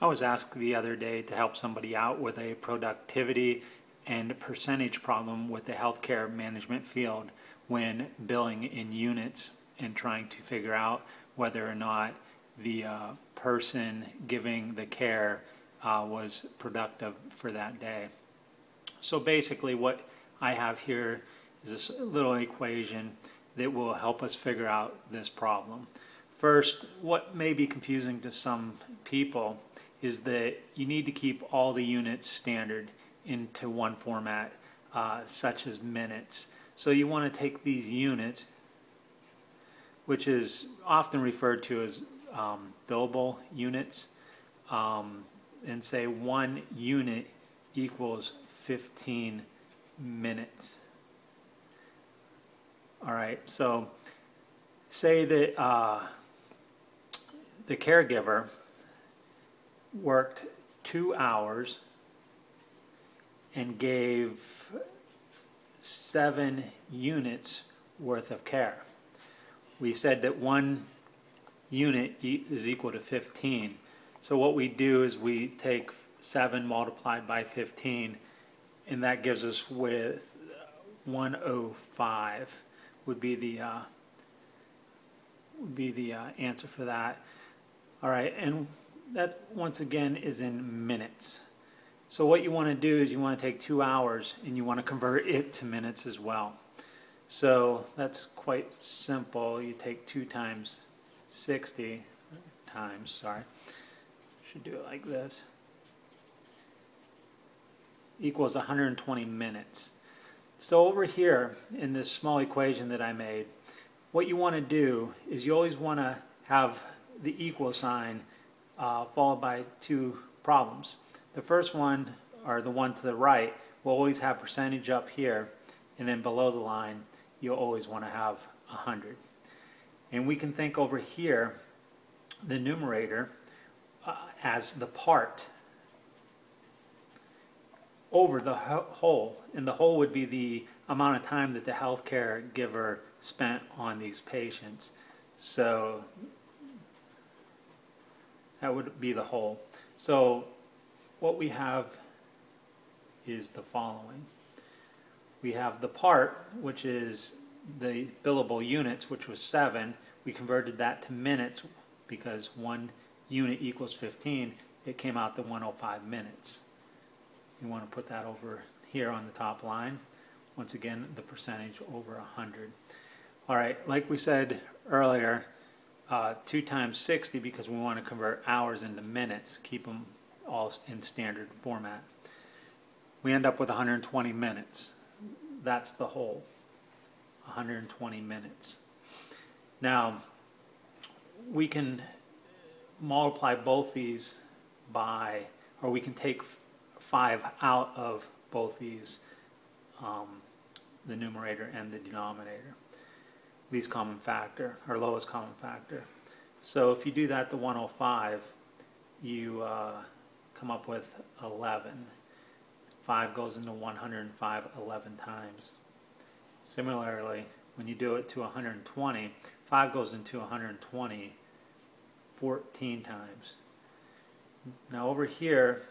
I was asked the other day to help somebody out with a productivity and percentage problem with the healthcare management field when billing in units and trying to figure out whether or not the person giving the care was productive for that day. So basically what I have here is this little equation that will help us figure out this problem. First, what may be confusing to some people is that you need to keep all the units standard into one format, such as minutes. So you want to take these units, which is often referred to as billable units, and say 1 unit equals 15 minutes. All right, so say that the caregiver worked 2 hours and gave 7 units worth of care. We said that 1 unit is equal to 15. So what we do is we take 7 multiplied by 15, and that gives us with 105 would be the answer for that. All right, and that once again is in minutes. So what you want to do is you want to take 2 hours and you want to convert it to minutes as well. So that's quite simple. You take 2 times 60 times, sorry, should do it like this, equals 120 minutes. So over here in this small equation that I made, what you want to do is you always want to have the equal sign followed by 2 problems. The first one, or the one to the right, will always have percentage up here, and then below the line you'll always want to have 100. And we can think over here the numerator as the part over the whole, and the whole would be the amount of time that the healthcare giver spent on these patients. So that would be the whole. So what we have is the following. We have the part, which is the billable units, which was 7. We converted that to minutes because 1 unit equals 15. It came out to 105 minutes. You want to put that over here on the top line. Once again, the percentage over 100. All right, like we said earlier, 2 times 60 because we want to convert hours into minutes, keep them all in standard format. We end up with 120 minutes. That's the whole, 120 minutes. Now, we can multiply both these by, or we can take 5 out of both these, the numerator and the denominator, least common factor, or lowest common factor. So if you do that to 105, you come up with 11. 5 goes into 105 11 times. Similarly, when you do it to 120, 5 goes into 120 14 times. Now over here,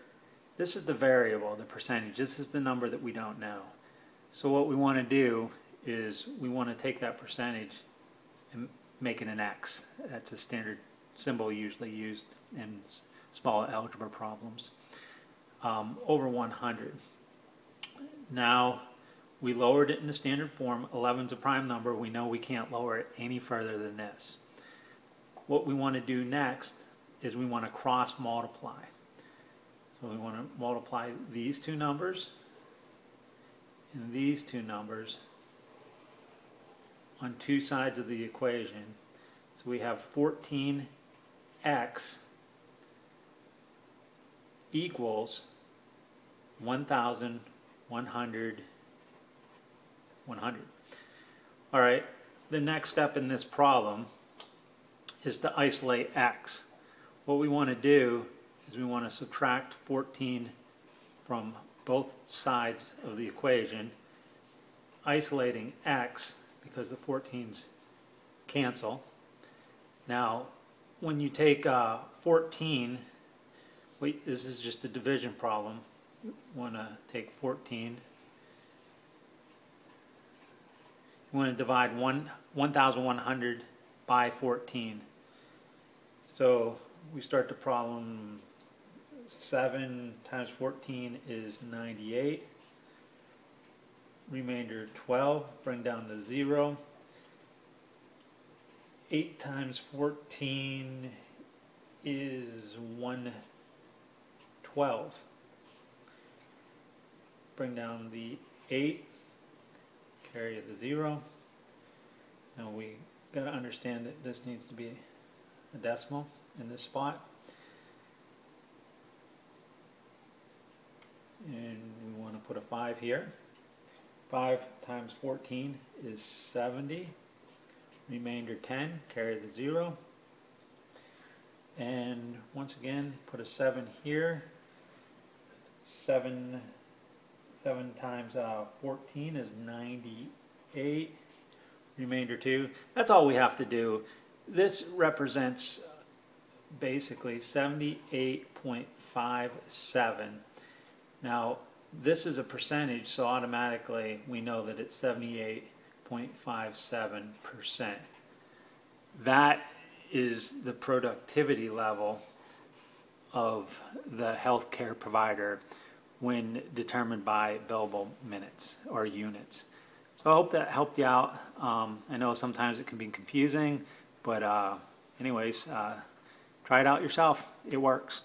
this is the variable, the percentage. This is the number that we don't know. So what we want to do is we want to take that percentage and make it an X. That's a standard symbol usually used in small algebra problems. Over 100. Now we lowered it in the standard form. 11 is a prime number. We know we can't lower it any further than this. What we want to do next is we want to cross multiply. So we want to multiply these 2 numbers and these 2 numbers on 2 sides of the equation. So we have 14x equals 1,100, 100. All right, the next step in this problem is to isolate x. What we want to do is we want to subtract 14 from both sides of the equation, isolating x because the 14's cancel. Now, when you take 14 wait, this is just a division problem. Want to take 14. You want to divide 1,100 by 14. So we start the problem. 7 times 14 is 98. Remainder 12, bring down to 0. 8 times 14 is 112. Bring down the 8, carry the 0. Now we got to understand that this needs to be a decimal in this spot. And we want to put a 5 here. 5 times 14 is 70. Remainder 10, carry the 0. And once again, put a 7 here. 7 times 14 is 98. Remainder 2. That's all we have to do. This represents basically 78.57. Now, this is a percentage, so automatically we know that it's 78.57%. That is the productivity level of the healthcare provider when determined by billable minutes or units. So I hope that helped you out. I know sometimes it can be confusing, but anyways, try it out yourself. It works.